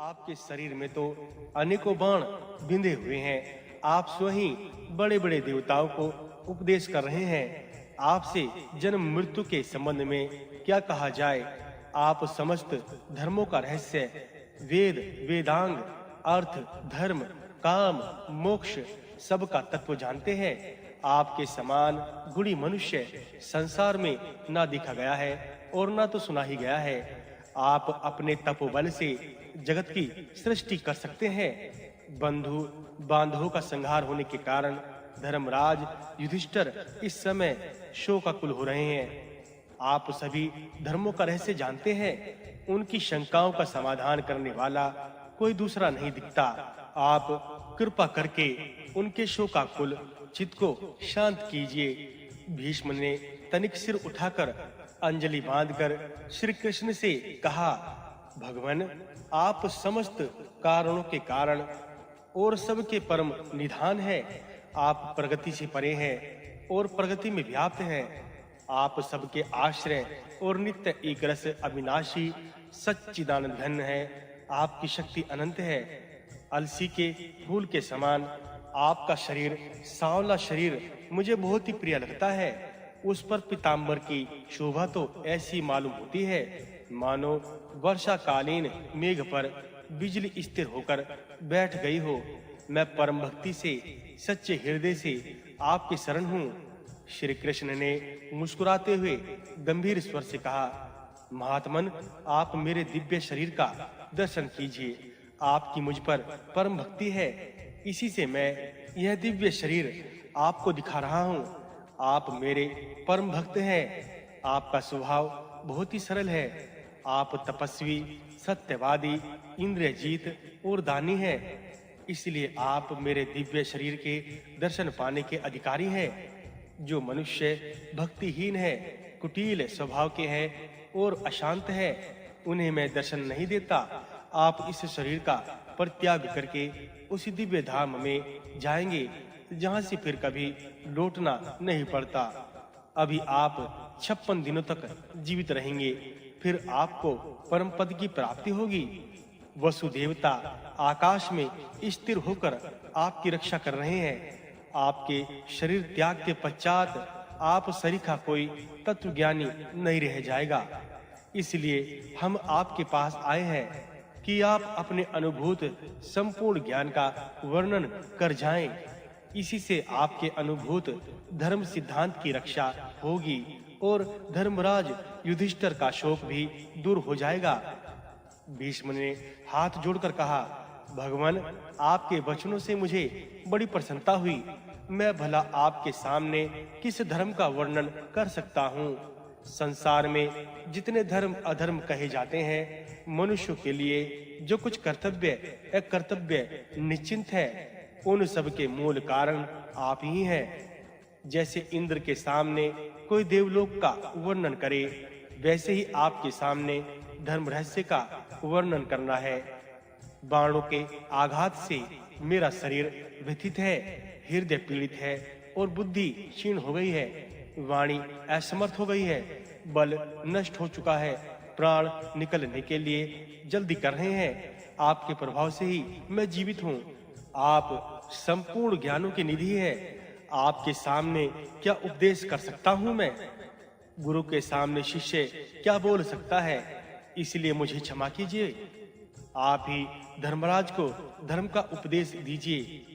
आपके शरीर में तो अनेकों बाण बिंधे हुए हैं। आप स्वयं बड़े-बड़े देवताओं को उपदेश कर रहे हैं। आपसे जन्म मृत्यु के संबंध में क्या कहा जाए? आप समस्त धर्मों का रहस्य, वेद, वेदांग, अर्थ, धर्म, काम, मोक्ष सबका तत्व जानते हैं। आपके समान गुणी मनुष्य संसार में ना देखा गया है और ना तो सुना ही गया है। आप अपने तपोबल से जगत की सृष्टि कर सकते हैं। बंधु बांधवों का संहार होने के कारण धर्मराज युधिष्ठिर इस समय शोकाकुल हो रहे हैं। आप सभी धर्मों का रहस्य जानते हैं। उनकी शंकाओं का समाधान करने वाला कोई दूसरा नहीं दिखता। आप कृपा करके उनके शोकाकुल चित्त को शांत कीजिए। भीष्म ने तनिक सिर उठाकर अंजलि बांधकर श्री कृष्ण से कहा, भगवान, आप समस्त कारणों के कारण और सबके परम निधान है। आप प्रगति से परे हैं और प्रगति में व्याप्त हैं। आप सबके आश्रय और नित्य एकरस अविनाशी सच्चिदानंद घन है। आपकी शक्ति अनंत है। अलसी के फूल के समान आपका शरीर, सांवला शरीर मुझे बहुत ही प्रिय लगता है। उस पर पीतांबर की शोभा तो ऐसी मालूम होती है मानो वर्षाकालीन मेघ पर बिजली स्थिर होकर बैठ गई हो। मैं परम भक्ति से, सच्चे हृदय से आपके शरण हूँ। श्री कृष्ण ने मुस्कुराते हुए गंभीर स्वर से कहा, महात्मन, आप मेरे दिव्य शरीर का दर्शन कीजिए। आपकी मुझ पर परम भक्ति है, इसी से मैं यह दिव्य शरीर आपको दिखा रहा हूँ। आप मेरे परम भक्त हैं। आपका स्वभाव बहुत ही सरल है। आप तपस्वी, सत्यवादी, इंद्रियजीत और दानी हैं। इसलिए आप मेरे दिव्य शरीर के दर्शन पाने के अधिकारी हैं। जो मनुष्य भक्तिहीन है, कुटिल स्वभाव के हैं और अशांत है, उन्हें मैं दर्शन नहीं देता। आप इस शरीर का परित्याग करके उसी दिव्य धाम में जाएंगे जहां से फिर कभी लौटना नहीं पड़ता। अभी आप 56 दिनों तक जीवित रहेंगे, फिर आपको परम पद की प्राप्ति होगी। वसुदेवता आकाश में स्थिर होकर आपकी रक्षा कर रहे हैं। आपके शरीर त्याग के पश्चात आप सरीखा कोई तत्वज्ञानी नहीं रह जाएगा। इसलिए हम आपके पास आए हैं कि आप अपने अनुभूत संपूर्ण ज्ञान का वर्णन कर जाएं। इसी से आपके अनुभूत धर्म सिद्धांत की रक्षा होगी और धर्मराज युधिष्ठिर का शोक भी दूर हो जाएगा। भीष्म ने हाथ जोड़कर कहा, भगवान, आपके वचनों से मुझे बड़ी प्रसन्नता हुई। मैं भला आपके सामने किस धर्म का वर्णन कर सकता हूँ? संसार में जितने धर्म अधर्म कहे जाते हैं, मनुष्यों के लिए जो कुछ कर्तव्य अकर्तव्य निश्चिंत है, उन सब के मूल कारण आप ही हैं। जैसे इंद्र के सामने कोई देवलोक का वर्णन करे, वैसे ही आपके सामने धर्म रहस्य का वर्णन करना है। बाणों के आघात से मेरा शरीर व्यथित है, हृदय पीड़ित है और बुद्धि क्षीण हो गई है। वाणी असमर्थ हो गई है, बल नष्ट हो चुका है, प्राण निकलने के लिए जल्दी कर रहे हैं। आपके प्रभाव से ही मैं जीवित हूँ। आप संपूर्ण ज्ञानों की निधि है। आपके सामने क्या उपदेश कर सकता हूँ मैं? गुरु के सामने शिष्य क्या बोल सकता है? इसलिए मुझे क्षमा कीजिए। आप ही धर्मराज को धर्म का उपदेश दीजिए।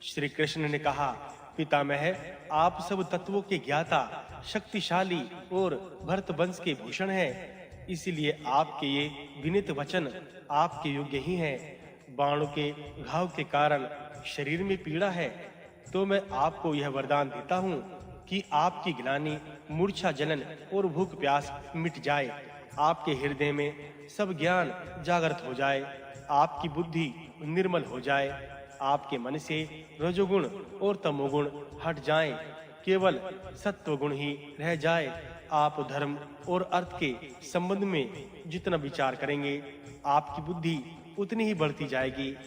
श्री कृष्ण ने कहा, पितामह, आप सब तत्वों के ज्ञाता, शक्तिशाली और भरत वंश के भूषण हैं। इसलिए आपके ये विनीत वचन आपके योग्य ही हैं। बाणों के घाव के कारण शरीर में पीड़ा है, तो मैं आपको यह वरदान देता हूँ कि आपकी ग्लानि, मूर्छा जलन और भूख प्यास मिट जाए। आपके हृदय में सब ज्ञान जागृत हो जाए। आपकी बुद्धि निर्मल हो जाए। आपके मन से रजोगुण और तमोगुण हट जाएं। केवल सत्वगुण ही रह जाए। आप धर्म और अर्थ के संबंध में जितना विचार करेंगे, आपकी बुद्धि उतनी ही बढ़ती जाएगी।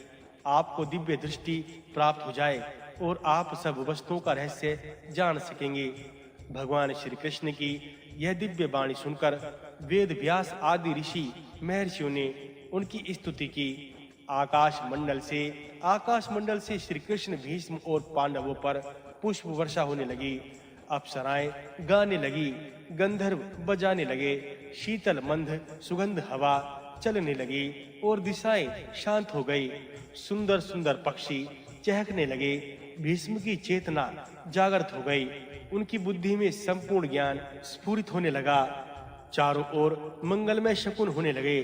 आपको दिव्य दृष्टि प्राप्त हो जाए और आप सब वस्तुओं का रहस्य जान सकेंगे। भगवान श्री कृष्ण की यह दिव्य वाणी सुनकर वेद व्यास आदि ऋषि महर्षियों ने उनकी स्तुति की। आकाश मंडल से श्री कृष्ण, भीष्म और पांडवों पर पुष्प वर्षा होने लगी। अप्सराएं गाने लगी, गंधर्व बजाने लगे, शीतल मंद सुगंध हवा चलने लगी और दिशाएं शांत हो गई। सुंदर सुंदर पक्षी चहकने लगे। भीष्म की चेतना जागृत हो गई। उनकी बुद्धि में संपूर्ण ज्ञान स्फुरित होने लगा। चारों ओर मंगलमय शकुन होने लगे।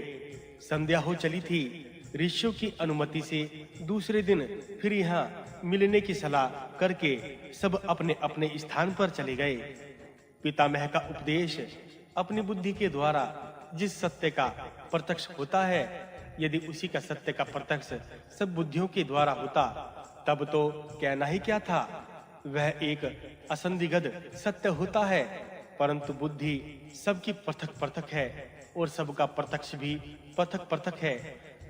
संध्या हो चली थी। ऋषियों की अनुमति से दूसरे दिन फिर यहाँ मिलने की सलाह करके सब अपने अपने स्थान पर चले गए। पितामह का उपदेश अपनी बुद्धि के द्वारा जिस सत्य का प्रत्यक्ष होता है, यदि उसी का सत्य का प्रत्यक्ष सब बुद्धियों के द्वारा होता, तब तो कहना ही क्या था। वह एक असंदिग्ध सत्य होता है, परंतु बुद्धि सबकी पृथक पृथक है और सबका प्रत्यक्ष भी पृथक पृथक है।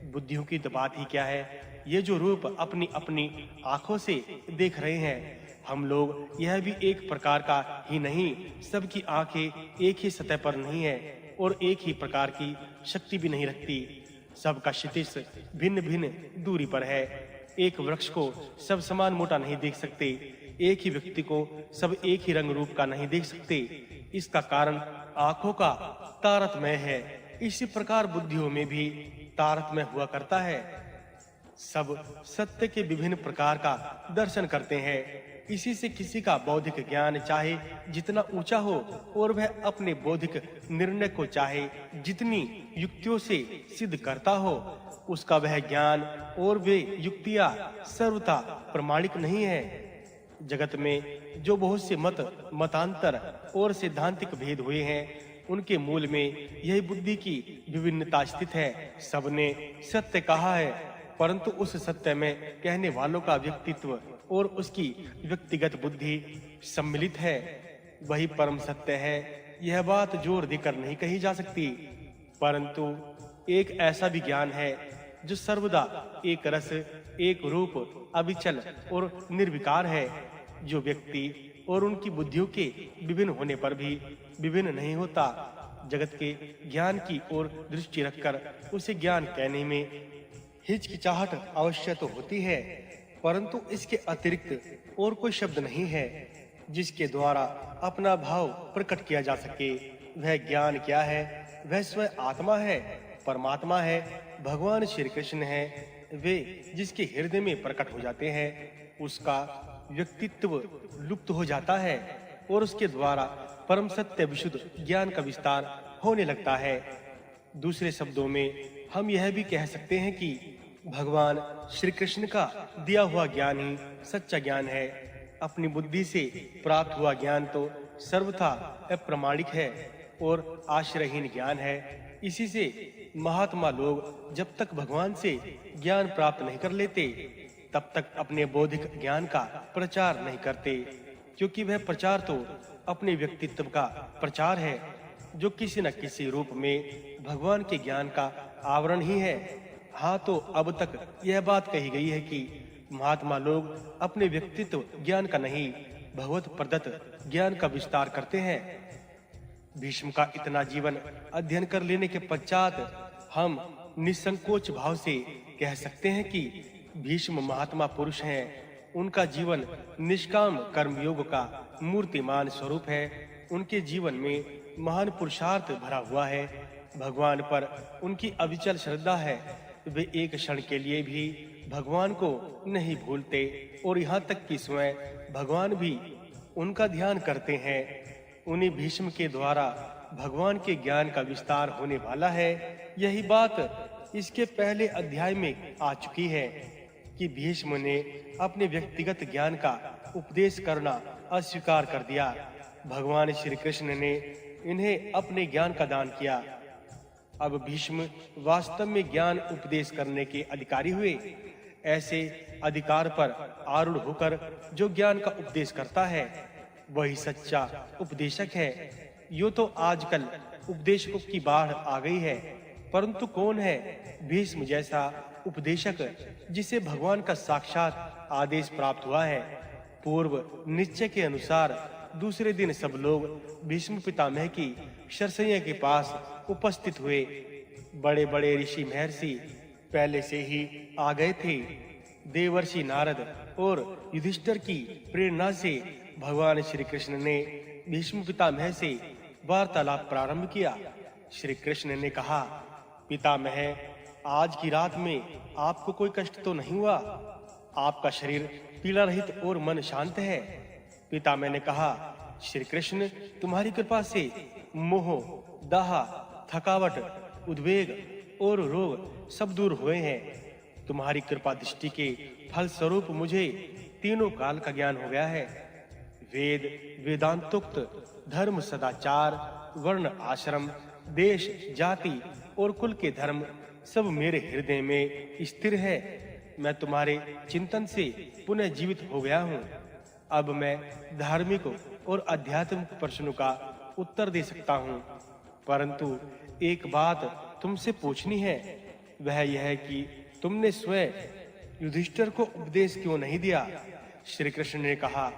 बुद्धियों की तो बात ही क्या है। ये जो रूप अपनी अपनी आंखों से देख रहे हैं, हम लोग यह भी एक प्रकार का ही नहीं। सबकी आंखें एक ही सतह पर नहीं है और एक ही प्रकार की शक्ति भी नहीं रखती। सबका क्षितिज भिन्न भिन्न दूरी पर है। एक वृक्ष को सब समान मोटा नहीं देख सकते। एक ही व्यक्ति को सब एक ही रंग रूप का नहीं देख सकते। इसका कारण आंखों का तारतम्य है। इसी प्रकार बुद्धियों में भी तारतम्य हुआ करता है। सब सत्य के विभिन्न प्रकार का दर्शन करते हैं। इसी से किसी का बौद्धिक ज्ञान चाहे जितना ऊंचा हो और वह अपने बौद्धिक निर्णय को चाहे जितनी युक्तियों से सिद्ध करता हो, उसका वह ज्ञान और वे युक्तियां सर्वथा प्रमाणिक नहीं है। जगत में जो बहुत से मतांतर और सिद्धांतिक भेद हुए हैं, उनके मूल में यही बुद्धि की विभिन्नता स्थित है। सबने सत्य कहा है, परंतु उस सत्य में कहने वालों का व्यक्तित्व और उसकी व्यक्तिगत बुद्धि सम्मिलित है। वही परम सत्य है। यह बात जोर देकर नहीं कही जा सकती, परंतु एक ऐसा भी ज्ञान है जो सर्वदा एक रस, एक रूप, अविचल और निर्विकार है, जो व्यक्ति और उनकी बुद्धियों के विभिन्न होने पर भी विभिन्न नहीं होता। जगत के ज्ञान की ओर दृष्टि रखकर उसे ज्ञान कहने में हिचकिचाहट अवश्य तो होती है, परंतु इसके अतिरिक्त और कोई शब्द नहीं है जिसके द्वारा अपना भाव प्रकट किया जा सके। वह ज्ञान क्या है? वह स्वयं आत्मा है, परमात्मा है, भगवान श्री कृष्ण है। वे जिसके हृदय में प्रकट हो जाते हैं, उसका व्यक्तित्व लुप्त हो जाता है और उसके द्वारा परम सत्य विशुद्ध ज्ञान का विस्तार होने लगता है। दूसरे शब्दों में हम यह भी कह सकते हैं कि भगवान श्री कृष्ण का दिया हुआ ज्ञान ही सच्चा ज्ञान है। अपनी बुद्धि से प्राप्त हुआ ज्ञान तो सर्वथा अप्रमाणिक है और आश्रयहीन ज्ञान है। इसी से महात्मा लोग जब तक भगवान से ज्ञान प्राप्त नहीं कर लेते, तब तक अपने बौद्धिक ज्ञान का प्रचार नहीं करते, क्योंकि वह प्रचार तो अपने व्यक्तित्व का प्रचार है, जो किसी न किसी रूप में भगवान के ज्ञान का आवरण ही है। हाँ, तो अब तक यह बात कही गई है कि महात्मा लोग अपने व्यक्तित्व ज्ञान का नहीं, भगवत प्रदत्त ज्ञान का विस्तार करते हैं। भीष्म का इतना जीवन अध्ययन कर लेने के पश्चात हम निसंकोच भाव से कह सकते हैं कि भीष्म महात्मा पुरुष हैं। उनका जीवन निष्काम कर्मयोग का मूर्तिमान स्वरूप है। उनके जीवन में महान पुरुषार्थ भरा हुआ है। भगवान पर उनकी अविचल श्रद्धा है। वे एक क्षण के लिए भी भगवान को नहीं भूलते और यहाँ तक कि स्वयं भगवान भी उनका ध्यान करते हैं। उन्हीं भीष्म के द्वारा भगवान के ज्ञान का विस्तार होने वाला है। यही बात इसके पहले अध्याय में आ चुकी है कि भीष्म ने अपने व्यक्तिगत ज्ञान का उपदेश करना अस्वीकार कर दिया। भगवान श्री कृष्ण ने इन्हें अपने ज्ञान का दान किया। अब भीष्म वास्तव में ज्ञान उपदेश करने के अधिकारी हुए। ऐसे अधिकार पर आरूढ़ होकर जो ज्ञान का उपदेश करता है, वही सच्चा उपदेशक है। यो तो आजकल उपदेशकों की बाढ़ आ गई है, परंतु कौन है भीष्म जैसा उपदेशक जिसे भगवान का साक्षात आदेश प्राप्त हुआ है? पूर्व निश्चय के अनुसार दूसरे दिन सब लोग भीष्म पितामह की शरशैया के पास उपस्थित हुए। बड़े बड़े ऋषि महर्षि पहले से ही आ गए थे। देवर्षि नारद और युधिष्ठिर की प्रेरणा से भगवान श्री कृष्ण ने भीष्म पितामह से वार्तालाप प्रारंभ किया। श्री कृष्ण ने कहा, पितामह, आज की रात में आपको कोई कष्ट तो नहीं हुआ? आपका शरीर पीड़ा रहित और मन शांत है। पितामह ने कहा, श्री कृष्ण, तुम्हारी कृपा से मोह, दाह, थकावट, उद्वेग और रोग सब दूर हुए हैं। तुम्हारी कृपा दृष्टि के फल स्वरूप मुझे तीनों काल का ज्ञान हो गया है। वेद, वेदांतोक्त धर्म, सदाचार, वर्ण, आश्रम, देश, जाति और कुल के धर्म सब मेरे हृदय में स्थिर है। मैं तुम्हारे चिंतन से पुनः जीवित हो गया हूँ। अब मैं धार्मिक और आध्यात्मिक प्रश्नों का उत्तर दे सकता हूँ, परंतु एक बात तुमसे पूछनी है। वह यह है कि तुमने स्वयं युधिष्ठिर को उपदेश क्यों नहीं दिया? श्री कृष्ण ने कहा,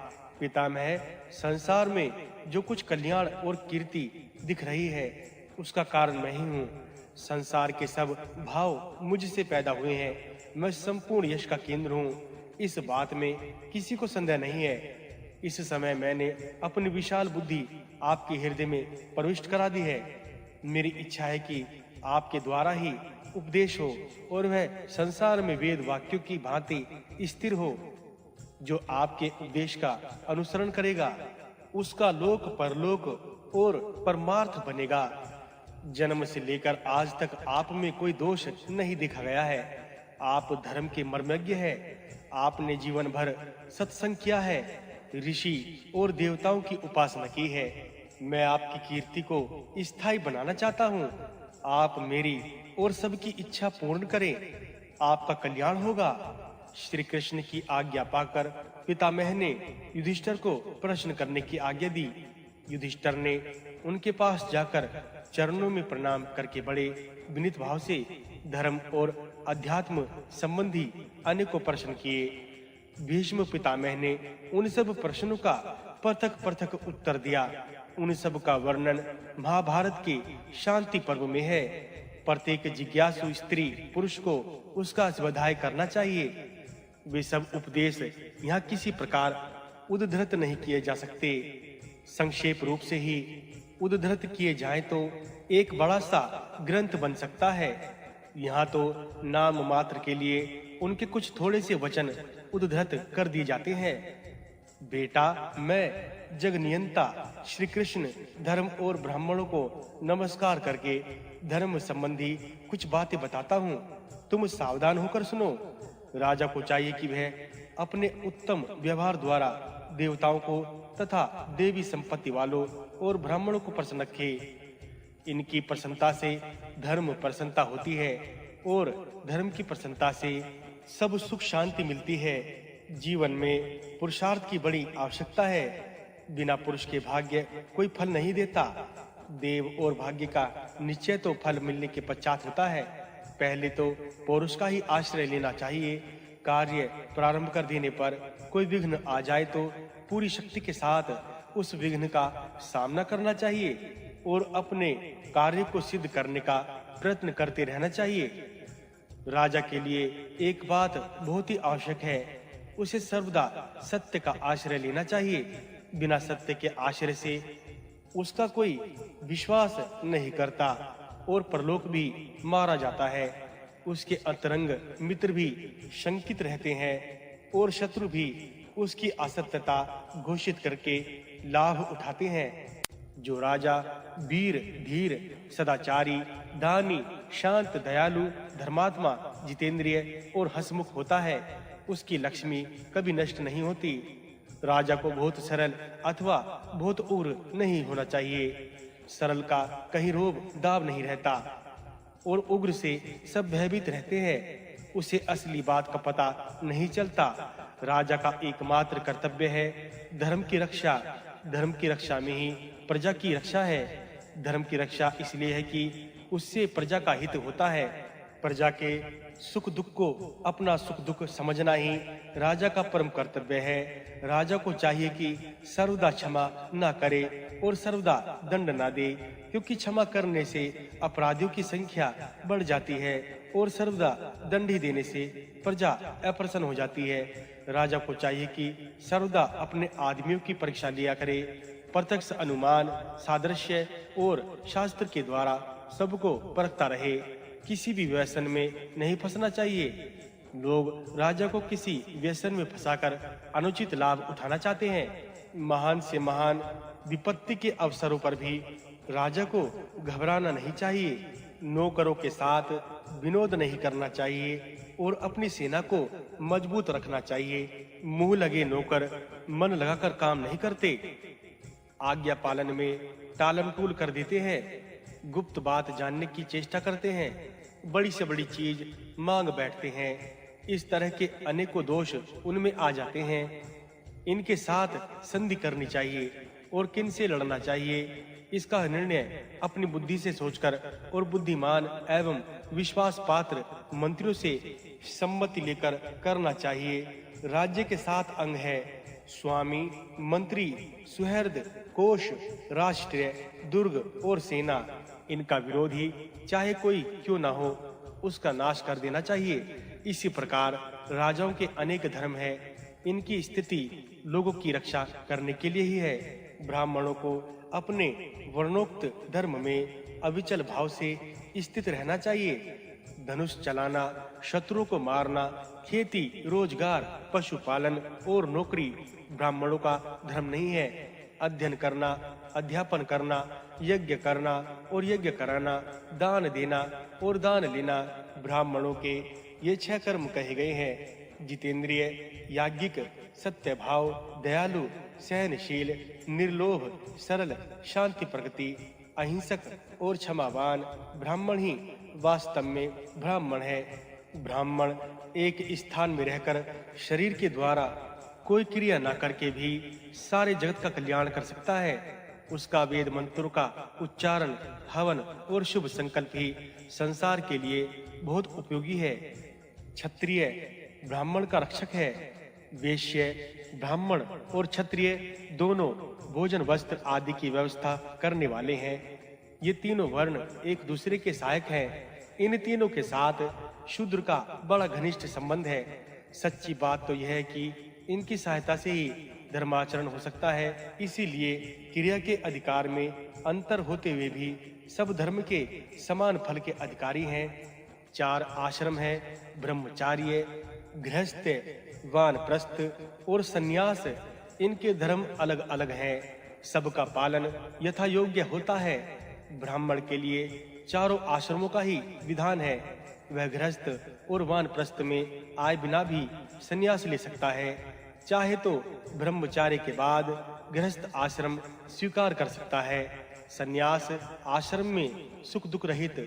पितामह, संसार में जो कुछ कल्याण और कीर्ति दिख रही है उसका कारण मैं ही हूँ। संसार के सब भाव मुझसे पैदा हुए हैं। मैं संपूर्ण यश का केंद्र हूँ। इस बात में किसी को संदेह नहीं है। इस समय मैंने अपनी विशाल बुद्धि आपके हृदय में प्रविष्ट करा दी है। मेरी इच्छा है कि आपके द्वारा ही उपदेश हो और वह संसार में वेद वाक्यों की भांति स्थिर हो। जो आपके उपदेश का अनुसरण करेगा उसका लोक परलोक और परमार्थ बनेगा। जन्म से लेकर आज तक आप में कोई दोष नहीं देखा गया है। आप धर्म के मर्मज्ञ हैं। आपने जीवन भर सत्संग किया है, ऋषि और देवताओं की उपासना की है। मैं आपकी कीर्ति को स्थायी बनाना चाहता हूँ। आप मेरी और सबकी इच्छा पूर्ण करें, आपका कल्याण होगा। श्री कृष्ण की आज्ञा पाकर पितामह ने युधिष्ठिर को प्रश्न करने की आज्ञा दी। युधिष्ठिर ने उनके पास जाकर चरणों में प्रणाम करके बड़े विनीत भाव से धर्म और अध्यात्म संबंधी अनेकों प्रश्न किए। भीष्म पितामह ने उन सब प्रश्नों का पृथक-पृथक उत्तर दिया। उन सब का वर्णन महाभारत के शांति पर्व में है। प्रत्येक जिज्ञासु स्त्री पुरुष को उसका स्वाध्याय करना चाहिए। वे सब उपदेश यहाँ किसी प्रकार उद्धृत नहीं किए जा सकते। संक्षेप रूप से ही उद्धृत किए जाएं तो एक बड़ा सा ग्रंथ बन सकता है। यहाँ तो नाम मात्र के लिए उनके कुछ थोड़े से वचन उद्धृत कर दिए जाते हैं। बेटा, मैं जगनियंता श्री कृष्ण धर्म और ब्राह्मणों को नमस्कार करके धर्म संबंधी कुछ बातें बताता हूँ। तुम सावधान होकर सुनो। राजा को चाहिए कि वह अपने उत्तम व्यवहार द्वारा देवताओं को तथा देवी संपत्ति वालों और ब्राह्मणों को प्रसन्न रखे। इनकी प्रसन्नता से धर्म प्रसन्नता होती है और धर्म की प्रसन्नता से सब सुख शांति मिलती है। जीवन में पुरुषार्थ की बड़ी आवश्यकता है। बिना पुरुष के भाग्य कोई फल नहीं देता। देव और भाग्य का निश्चय तो फल मिलने के पश्चात होता है। पहले तो पुरुष का ही आश्रय लेना चाहिए। कार्य प्रारंभ कर देने पर कोई विघ्न आ जाए तो पूरी शक्ति के साथ उस विघ्न का सामना करना चाहिए और अपने कार्य को सिद्ध करने का प्रयत्न करते रहना चाहिए। राजा के लिए एक बात बहुत ही आवश्यक है। उसे सर्वदा सत्य का आश्रय लेना चाहिए। बिना सत्य के आश्रय से उसका कोई विश्वास नहीं करता और परलोक भी मारा जाता है। उसके अंतरंग मित्र भी शंकित रहते हैं और शत्रु भी उसकी असत्यता घोषित करके लाभ उठाते हैं। जो राजा वीर, धीर, सदाचारी, दानी, शांत, दयालु, धर्मात्मा, जितेंद्रिय और हंसमुख होता है, उसकी लक्ष्मी कभी नष्ट नहीं होती। राजा को बहुत सरल अथवा बहुत उग्र नहीं होना चाहिए। सरल का कहीं रोब दाब नहीं रहता और उग्र से सब भयभीत रहते हैं। उसे असली बात का पता नहीं चलता। राजा का एकमात्र कर्तव्य है धर्म की रक्षा। धर्म की रक्षा में ही प्रजा की रक्षा है। धर्म की रक्षा इसलिए है कि उससे प्रजा का हित होता है। प्रजा के सुख दुख को अपना सुख दुख समझना ही राजा का परम कर्तव्य है। राजा को चाहिए कि सर्वदा क्षमा न करे और सर्वदा दंड ना दे, क्योंकि क्षमा करने से अपराधियों की संख्या बढ़ जाती है और सर्वदा दंड ही देने से प्रजा अप्रसन्न हो जाती है। राजा को चाहिए कि सर्वदा अपने आदमियों की परीक्षा लिया करे, प्रत्यक्ष अनुमान, सादृश्य और शास्त्र के द्वारा सबको परखता रहे। किसी भी व्यसन में नहीं फंसना चाहिए। लोग राजा को किसी व्यसन में फंसाकर अनुचित लाभ उठाना चाहते हैं। महान से महान विपत्ति के अवसरों पर भी राजा को घबराना नहीं चाहिए। नौकरों के साथ विनोद नहीं करना चाहिए और अपनी सेना को मजबूत रखना चाहिए। मुंह लगे नौकर मन लगाकर काम नहीं करते, आज्ञा पालन में टालमटोल कर देते हैं, गुप्त बात जानने की चेष्टा करते हैं, बड़ी से बड़ी चीज मांग बैठते हैं। इस तरह के अनेकों दोष उनमें आ जाते हैं। इनके साथ संधि करनी चाहिए और किनसे लड़ना चाहिए, इसका निर्णय अपनी बुद्धि से सोचकर और बुद्धिमान एवं विश्वास पात्र मंत्रियों से सम्मति लेकर करना चाहिए। राज्य के 7 अंग है: स्वामी, मंत्री, सुहृद, कोष, राष्ट्र, दुर्ग और सेना। इनका विरोधी चाहे कोई क्यों ना हो, उसका नाश कर देना चाहिए। इसी प्रकार राजाओं के अनेक धर्म हैं। इनकी स्थिति लोगों की रक्षा करने के लिए ही है। ब्राह्मणों को अपने वर्णोक्त धर्म में अविचल भाव से स्थित रहना चाहिए। धनुष चलाना, शत्रुओं को मारना, खेती, रोजगार, पशुपालन और नौकरी ब्राह्मणों का धर्म नहीं है। अध्ययन करना, अध्यापन करना, यज्ञ करना और यज्ञ कराना, दान देना और दान लेना ब्राह्मणों के ये 6 कर्म कहे गए हैं। जितेंद्रिय, याज्ञिक, सत्यभाव, दयालु, सहनशील, निर्लोभ, सरल, शांति प्रकृति, अहिंसक और क्षमावान ब्राह्मण ही वास्तव में ब्राह्मण है। ब्राह्मण एक स्थान में रहकर शरीर के द्वारा कोई क्रिया न करके भी सारे जगत का कल्याण कर सकता है। उसका वेद मंत्रों का उच्चारण, हवन और शुभ संकल्प ही संसार के लिए बहुत उपयोगी है। क्षत्रिय ब्राह्मण का रक्षक है। वैश्य ब्राह्मण और क्षत्रिय दोनों भोजन, वस्त्र आदि की व्यवस्था करने वाले हैं। ये तीनों वर्ण एक दूसरे के सहायक हैं। इन तीनों के साथ शूद्र का बड़ा घनिष्ठ संबंध है। सच्ची बात तो यह है कि इनकी सहायता से ही धर्माचरण हो सकता है। इसीलिए क्रिया के अधिकार में अंतर होते हुए भी सब धर्म के समान फल के अधिकारी हैं। 4 आश्रम हैं: ब्रह्मचार्य, गृहस्थ, वानप्रस्थ और सन्यास। इनके धर्म अलग अलग हैं। सबका पालन यथा योग्य होता है। ब्राह्मण के लिए चारों आश्रमों का ही विधान है। वह गृहस्थ और वानप्रस्थ में आए बिना भी सन्यास ले सकता है। चाहे तो ब्रह्मचार्य के बाद गृहस्थ आश्रम स्वीकार कर सकता है। सन्यास आश्रम में सुख दुख रहित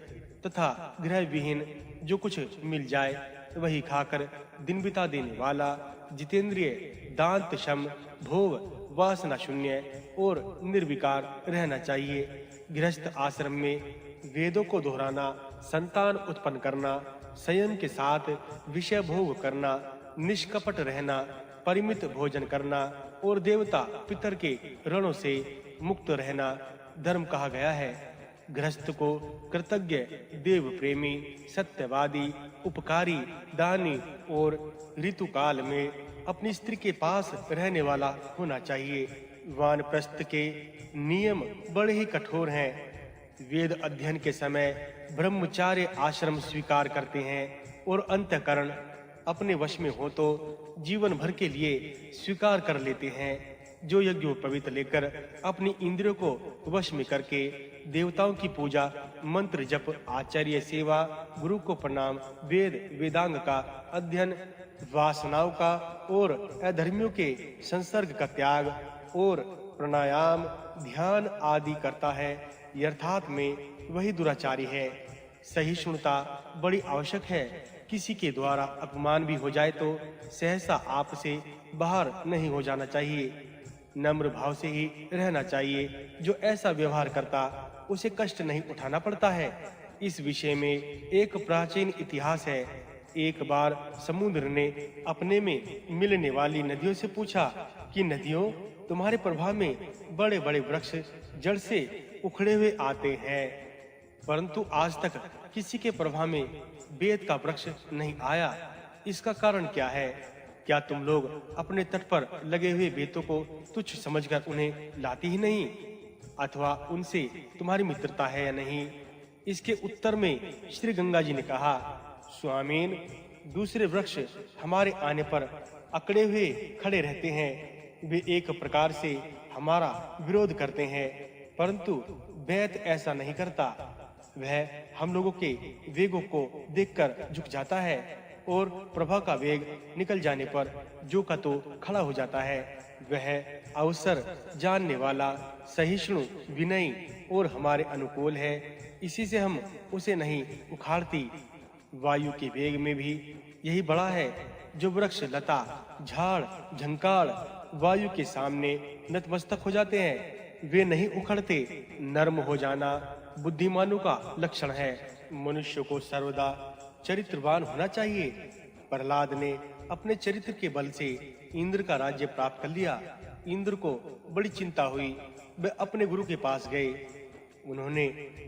तथा गृह विहीन जो कुछ मिल जाए वही खाकर दिन बिता देने वाला, जितेंद्रिय, दांत शम, भोग, वासना शून्य और निर्विकार रहना चाहिए। गृहस्थ आश्रम में वेदों को दोहराना, संतान उत्पन्न करना, संयम के साथ विषय भोग करना, निष्कपट रहना, परिमित भोजन करना और देवता पितर के ऋणों से मुक्त रहना धर्म कहा गया है। गृहस्थ को कृतज्ञ, देव प्रेमी, सत्यवादी, उपकारी, दानी और ऋतुकाल में अपनी स्त्री के पास रहने वाला होना चाहिए। वानप्रस्थ के नियम बड़े ही कठोर हैं। वेद अध्ययन के समय ब्रह्मचार्य आश्रम स्वीकार करते हैं और अंतःकरण अपने वश में हो तो जीवन भर के लिए स्वीकार कर लेते हैं। जो यज्ञोपवीत लेकर अपनी इंद्रियों को वश में करके देवताओं की पूजा, मंत्र जप, आचार्य सेवा, गुरु को प्रणाम, वेद वेदांग का अध्ययन, वासनाओं का और अधर्मियों के संसर्ग का त्याग और प्राणायाम, ध्यान आदि करता है, यथार्थ में वही दुराचारी है। सहिष्णुता बड़ी आवश्यक है। किसी के द्वारा अपमान भी हो जाए तो सहसा आप से बाहर नहीं हो जाना चाहिए। नम्र भाव से ही रहना चाहिए। जो ऐसा व्यवहार करता उसे कष्ट नहीं उठाना पड़ता है। इस विषय में एक प्राचीन इतिहास है। एक बार समुद्र ने अपने में मिलने वाली नदियों से पूछा कि नदियों, तुम्हारे प्रभाव में बड़े-बड़े वृक्ष जड़ से उखड़े हुए आते हैं, परंतु आज तक किसी के प्रभाव में बेत का वृक्ष नहीं आया। इसका कारण क्या है? क्या तुम लोग अपने तट पर लगे हुए बेतों को तुच्छ समझकर उन्हें लाती ही नहीं, अथवा उनसे तुम्हारी मित्रता है या नहीं? इसके उत्तर में श्री गंगा जी ने कहा, स्वामीन, दूसरे वृक्ष हमारे आने पर अकड़े हुए खड़े रहते हैं। वे एक प्रकार से हमारा विरोध करते हैं, परंतु बेत ऐसा नहीं करता। वह हम लोगों के वेगों को देखकर झुक जाता है और प्रभा का वेग निकल जाने पर जो का तो खड़ा हो जाता है। वह अवसर जानने वाला, सहिष्णु, विनयी और हमारे अनुकूल है। इसी से हम उसे नहीं उखाड़ती। वायु के वेग में भी यही बड़ा है। जो वृक्ष, लता, झाड़, झंकार वायु के सामने नतमस्तक हो जाते हैं, वे नहीं उखड़ते। नर्म हो जाना बुद्धिमानों का लक्षण है। मनुष्य को सर्वदा चरित्रवान होना चाहिए। प्रहलाद ने अपने चरित्र के बल से इंद्र का राज्य प्राप्त कर लिया। इंद्र को बड़ी चिंता हुई। वे अपने गुरु के पास गए। उन्होंने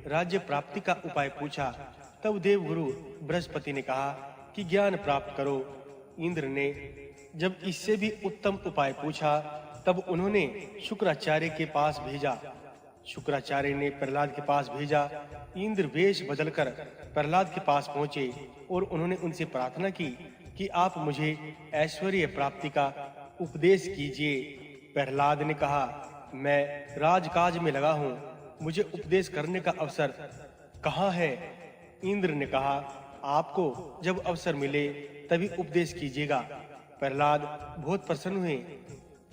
राज्य प्राप्ति का उपाय पूछा। तब देवगुरु बृहस्पति ने कहा कि ज्ञान प्राप्त करो। इंद्र ने जब इससे भी उत्तम उपाय पूछा, तब उन्होंने शुक्राचार्य के पास भेजा। शुक्राचार्य ने प्रहलाद के पास भेजा। इंद्र वेश बदलकर प्रहलाद के पास पहुंचे और उन्होंने उनसे प्रार्थना की कि आप मुझे ऐश्वर्य प्राप्ति का उपदेश कीजिए। प्रहलाद ने कहा, मैं राजकाज में लगा हूँ, मुझे उपदेश करने का अवसर कहाँ है? इंद्र ने कहा, आपको जब अवसर मिले तभी उपदेश कीजिएगा। प्रहलाद बहुत प्रसन्न हुए।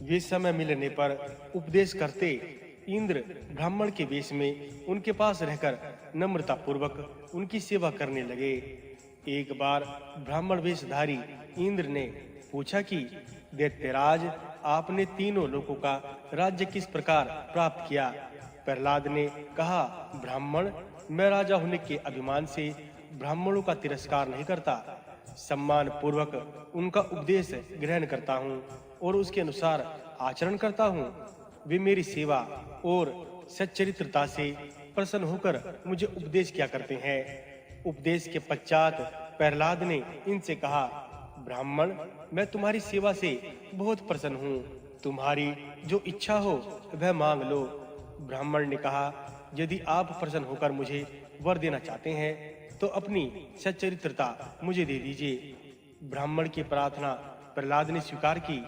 वे समय मिलने पर उपदेश करते। इंद्र ब्राह्मण के वेश में उनके पास रहकर नम्रता पूर्वक उनकी सेवा करने लगे। एक बार ब्राह्मण वेशधारी इंद्र ने पूछा कि दैत्यराज, आपने तीनों लोकों का राज्य किस प्रकार प्राप्त किया? प्रहलाद ने कहा, ब्राह्मण, मैं राजा होने के अभिमान से ब्राह्मणों का तिरस्कार नहीं करता। सम्मान पूर्वक उनका उपदेश ग्रहण करता हूँ और उसके अनुसार आचरण करता हूँ। वे मेरी सेवा और सच्चरित्रता से प्रसन्न होकर मुझे उपदेश किया करते हैं। उपदेश के पश्चात प्रहलाद ने इनसे कहा, ब्राह्मण, मैं तुम्हारी सेवा से बहुत प्रसन्न हूँ। तुम्हारी जो इच्छा हो वह मांग लो। ब्राह्मण ने कहा, यदि आप प्रसन्न होकर मुझे वर देना चाहते हैं तो अपनी सच्चरित्रता मुझे दे दीजिए। ब्राह्मण की प्रार्थना प्रहलाद ने स्वीकार की।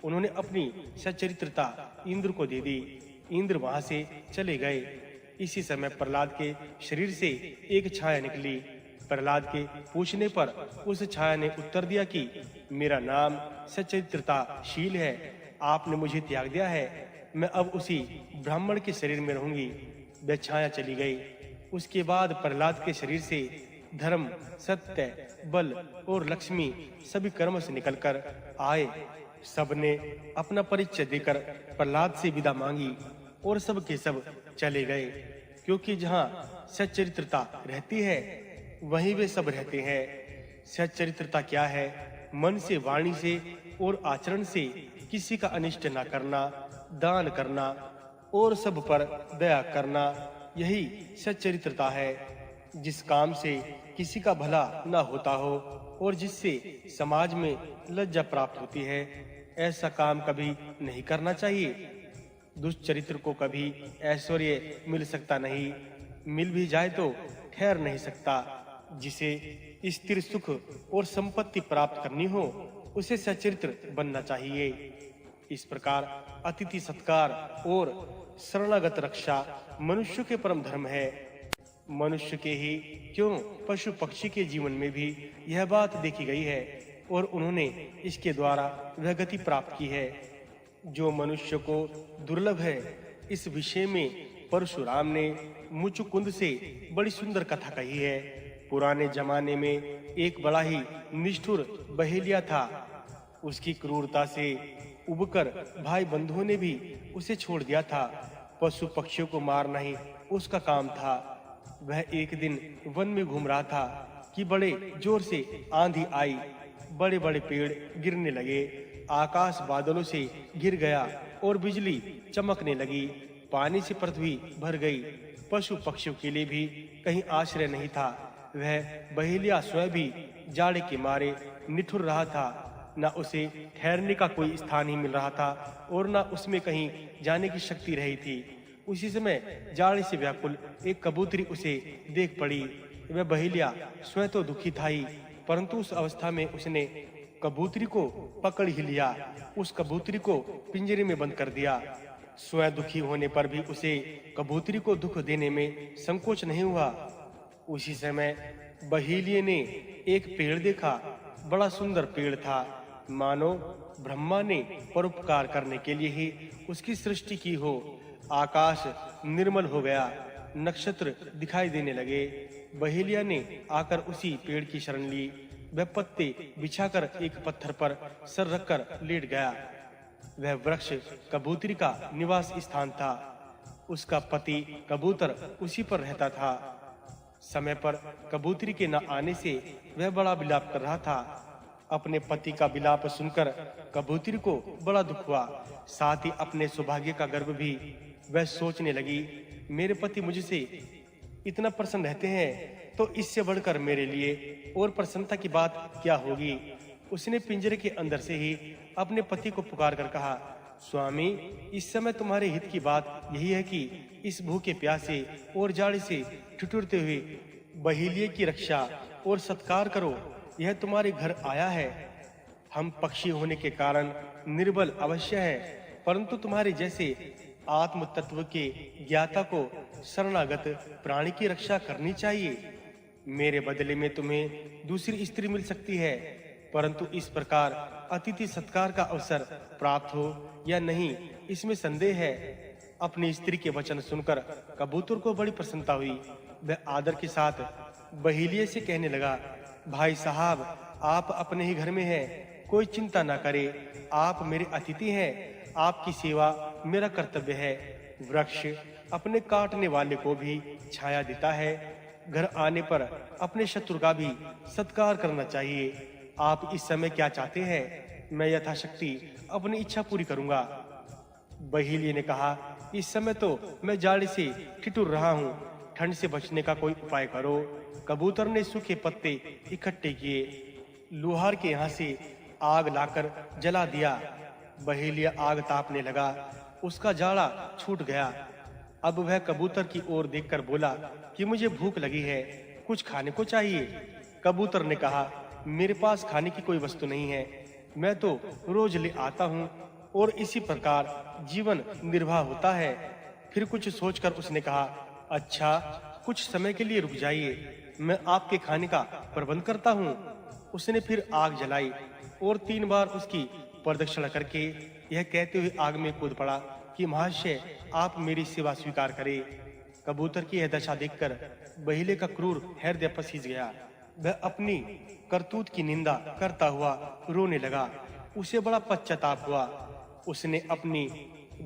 उन्होंने अपनी सच्चरित्रता इंद्र को दे दी। इंद्र वहां से चले गए। इसी समय प्रहलाद के शरीर से एक छाया निकली। प्रहलाद के पूछने पर उस छाया ने उत्तर दिया कि मेरा नाम सच्चरित्रताशील है। आपने मुझे त्याग दिया है। मैं अब उसी ब्राह्मण के शरीर में रहूंगी। वह छाया चली गई। उसके बाद प्रहलाद के शरीर से धर्म, सत्य, बल और लक्ष्मी सभी कर्म से निकलकर आए। सबने अपना परिचय देकर प्रहलाद से विदा मांगी और सब के सब चले गए, क्योंकि जहाँ सच्चरित्रता रहती है वहीं वे सब रहते हैं। सच्चरित्रता क्या है? मन से, वाणी से और आचरण से किसी का अनिष्ट न करना, दान करना और सब पर दया करना, यही सच्चरित्रता है। जिस काम से किसी का भला न होता हो और जिससे समाज में लज्जा प्राप्त होती है, ऐसा काम कभी नहीं करना चाहिए। दुष्चरित्र को कभी ऐश्वर्य मिल सकता नहीं, मिल भी जाए तो ठहर नहीं सकता। जिसे स्थिर सुख और संपत्ति प्राप्त करनी हो, उसे सच्चरित्र बनना चाहिए। इस प्रकार अतिथि सत्कार और शरणागत रक्षा मनुष्य के परम धर्म है। मनुष्य के ही क्यों, पशु पक्षी के जीवन में भी यह बात देखी गई है और उन्होंने इसके द्वारा वह गति प्राप्त की है जो मनुष्य को दुर्लभ है। इस विषय में परशुराम ने मुचुकुंद से बड़ी सुंदर कथा कही है। पुराने जमाने में एक बड़ा ही निष्ठुर बहेलिया था। उसकी क्रूरता से उबकर भाई बंधुओं ने भी उसे छोड़ दिया था। पशु पक्षियों को मारना ही उसका काम था। वह एक दिन वन में घूम रहा था कि बड़े जोर से आंधी आई। बड़े बड़े पेड़ गिरने लगे। आकाश बादलों से घिर गया और बिजली चमकने लगी। पानी से पृथ्वी भर गई। पशु पक्षियों के लिए भी कहीं आश्रय नहीं था। वह बहेलिया स्वयं भी जाड़े के मारे निठुर रहा था। न उसे ठहरने का कोई स्थान ही मिल रहा था और न उसमें कहीं जाने की शक्ति रही थी। उसी समय जाड़े से व्याकुल एक कबूतरी उसे देख पड़ी। वह बहेलिया स्वयं तो दुखी था ही, परंतु उस अवस्था में उसने कबूतरी को पकड़ ही लिया। उस कबूतरी को पिंजरे में बंद कर दिया। स्वयं दुखी होने पर भी उसे कबूतरी को दुख देने में संकोच नहीं हुआ। उसी समय बहेलिये ने एक पेड़ देखा। बड़ा सुंदर पेड़ था, मानो ब्रह्मा ने परोपकार करने के लिए ही उसकी सृष्टि की हो। आकाश निर्मल हो गया, नक्षत्र दिखाई देने लगे। बहेलिया ने आकर उसी पेड़ की शरण ली। वह पत्ते बिछाकर एक पत्थर पर सर रखकर लेट गया। वह वृक्ष कबूतरी का निवास स्थान था। उसका पति कबूतर उसी पर रहता था। समय पर कबूतरी के न आने से वह बड़ा विलाप कर रहा था। अपने पति का विलाप सुनकर कबूतरी को बड़ा दुख हुआ। साथ ही अपने सौभाग्य का गर्व भी वह सोचने लगी, मेरे पति मुझसे इतना प्रसन्न रहते हैं तो इससे बढ़कर मेरे लिए और प्रसन्नता की बात क्या होगी। उसने पिंजरे के अंदर से ही अपने पति को पुकार कर कहा, स्वामी, इस समय तुम्हारे हित की बात यही है कि इस भूखे प्यासे और जाड़े से ठिठुरते हुए बहेलिये की रक्षा और सत्कार करो। यह तुम्हारे घर आया है। हम पक्षी होने के कारण निर्बल अवश्य है, परंतु तुम्हारे जैसे आत्म तत्व के ज्ञाता को शरणागत प्राणी की रक्षा करनी चाहिए। मेरे बदले में तुम्हें दूसरी स्त्री मिल सकती है, परंतु इस प्रकार अतिथि सत्कार का अवसर प्राप्त हो या नहीं, इसमें संदेह है। अपनी स्त्री के वचन सुनकर कबूतर को बड़ी प्रसन्नता हुई। वह आदर के साथ बहेलिये से कहने लगा, भाई साहब, आप अपने ही घर में हैं, कोई चिंता ना करे। आप मेरे अतिथि हैं, आपकी सेवा मेरा कर्तव्य है। वृक्ष अपने काटने वाले को भी छाया देता है। घर आने पर अपने शत्रु का भी सत्कार करना चाहिए। आप इस समय क्या चाहते हैं? मैं यथाशक्ति अपनी इच्छा पूरी करूंगा। बहेलिये ने कहा, इस समय तो मैं जाड़े से ठिठुर रहा हूँ, ठंड से बचने का कोई उपाय करो। कबूतर ने सूखे पत्ते इकट्ठे किए, लोहार के यहाँ से आग लाकर जला दिया। बहेलिया आग तापने लगा, उसका जाड़ा छूट गया। अब वह कबूतर की ओर देखकर बोला कि मुझे भूख लगी है, कुछ खाने को चाहिए। कबूतर ने कहा, मेरे पास खाने की कोई वस्तु नहीं है, मैं तो रोज ले आता हूँ और इसी प्रकार जीवन निर्वाह होता है। फिर कुछ सोचकर उसने कहा, अच्छा, कुछ समय के लिए रुक जाइए, मैं आपके खाने का प्रबंध करता हूँ। उसने फिर आग जलाई और 3 बार उसकी प्रदक्षिणा करके यह कहते हुए आग में कूद पड़ा कि महाशय, आप मेरी सेवा स्वीकार करें। कबूतर की यह दशा देखकर बहेलिये का क्रूर हृदय पसीज गया। वह अपनी करतूत की निंदा करता हुआ रोने लगा। उसे बड़ा पश्चाताप हुआ। उसने अपनी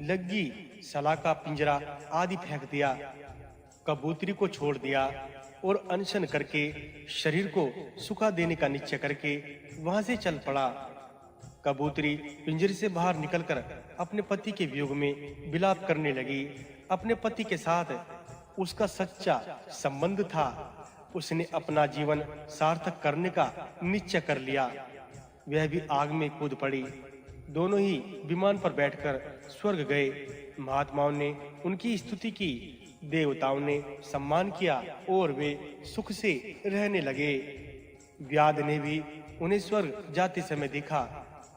लग्गी, सलाका, पिंजरा आदि फेंक दिया, कबूतरी को छोड़ दिया और अनशन करके शरीर को सुखा देने का निश्चय करके वहां से चल पड़ा। कबूतरी पिंजरे से बाहर निकलकर अपने पति के वियोग में विलाप करने लगी। अपने पति के साथ उसका सच्चा संबंध था। उसने अपना जीवन सार्थक करने का निश्चय कर लिया। वह भी आग में कूद पड़ी। दोनों ही विमान पर बैठकर स्वर्ग गए। महात्माओं ने उनकी स्तुति की, देवताओं ने सम्मान किया और वे सुख से रहने लगे। व्याध ने भी उन्हें स्वर्ग जाते समय देखा।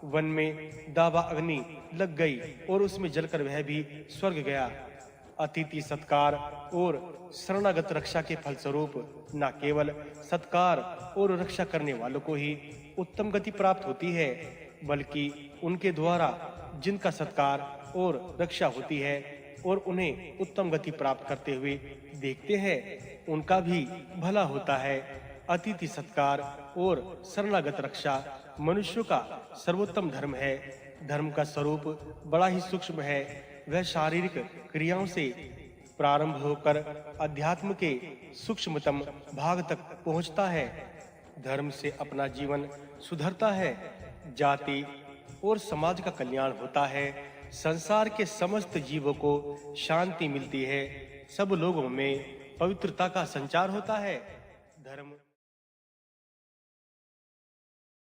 वन में दावा अग्नि लग गई और उसमें जलकर वह भी स्वर्ग गया। अतिथि सत्कार और शरणागत रक्षा के फलस्वरूप न केवल सत्कार और रक्षा करने वालों को ही उत्तम गति प्राप्त होती है, बल्कि उनके द्वारा जिनका सत्कार और रक्षा होती है और उन्हें उत्तम गति प्राप्त करते हुए देखते हैं, उनका भी भला होता है। अतिथि सत्कार और शरणागत रक्षा मनुष्यों का सर्वोत्तम धर्म है। धर्म का स्वरूप बड़ा ही सूक्ष्म है। वह शारीरिक क्रियाओं से प्रारंभ होकर अध्यात्म के सूक्ष्मतम भाग तक पहुंचता है। धर्म से अपना जीवन सुधरता है, जाति और समाज का कल्याण होता है। संसार के समस्त जीवों को शांति मिलती है, सब लोगों में पवित्रता का संचार होता है। धर्म